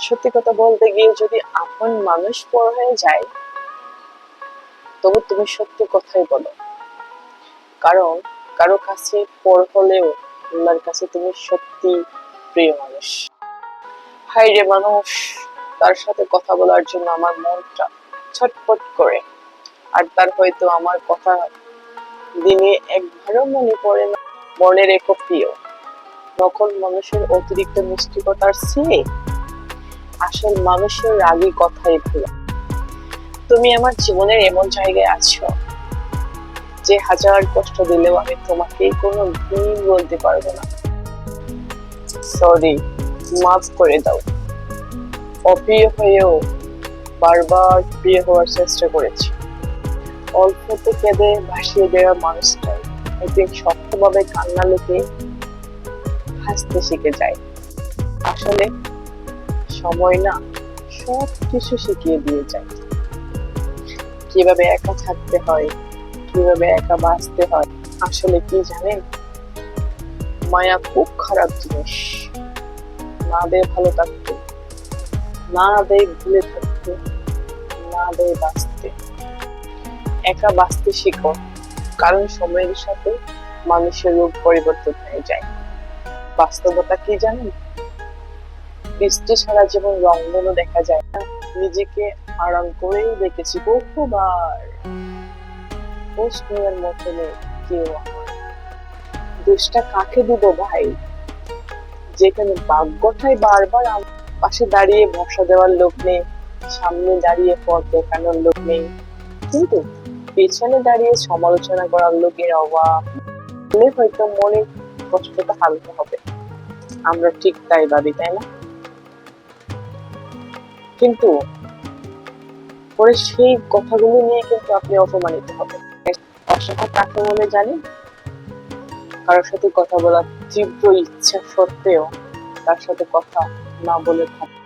সত্যি কথা বলতে গিয়ে যদি আপন মানুষ পর হয়ে যায়, তবু তুমি সত্যি কথাই বলো। কারণ কারো কাছে পর হলেও আল্লাহর কাছে তুমি সত্যি প্রিয় মানুষ। হাই রে মানুষ, তার সাথে কথা বলার জন্য আমার মনটা ছটফট করে, আর তার হয়তো আমার কথা দিনে একবারও মনে পড়ে না। মনে রেখো প্রিয়, নকল মানুষের অতিরিক্ত মিষ্টিকতার চেয়ে আসল মানুষের রাগী কথাই ভালো। তুমি আমার জীবনের এমন জায়গায় আছো যে হাজার কষ্ট দিলেও আমি তোমাকে কোনো দিন বলতে পারবো না সরি, মাফ করে দাও। অপ্রিয় হয়েও বারবার প্রিয় হওয়ার চেষ্টা করেছি। অল্পতে কেঁদে ভাসিয়ে দেওয়া মানুষটাই একদিন শক্তভাবে কান্না লুকিয়ে হাসতে শিখে যায়। আসলে সময় না সব কিছু শিখিয়ে দিয়ে যায়, কিভাবে একা থাকতে হয়, কিভাবে একা বাঁচতে হয়। আসলে কি জানেন, মায়া খুব খারাপ জিনিস। না দেয় ভালো থাকতে, না দেয় ভুলে থাকতে, না দেয় বাঁচতে। একা বাঁচতে শিখো, কারণ সময়ের সাথে মানুষের রূপ পরিবর্তন হয়ে যায়। বাস্তবতা কি জানেন, বৃষ্টি সারা জীবন রংধনু দেখা যায় না। নিজেকে আড়াল করেই দেখেছি বহুবার। প্রশ্নের মতো নেই কেউ আমার। দোষটা কাকে দিব ভাই, যেখানে ভাগ্যটাই বারবার আমার পাশে দাঁড়িয়ে ভরসা দেওয়ার লোক নেই, সামনে দাঁড়িয়ে পথ দেখানোর লোক নেই, কিন্তু পেছনে দাঁড়িয়ে সমালোচনা করার লোকের অভাব। হয়তো মনে কষ্টটা হালকা হবে, আমরা ঠিক তাই ভাবি, তাই না? কিন্তু পরে সেই কথাগুলো নিয়ে কিন্তু আপনি অপমানিত হবেন। অসহায় কাকে বলে জানেন? কারোর সাথে কথা বলার তীব্র ইচ্ছা সত্ত্বেও তার সাথে কথা না বলে থাকে।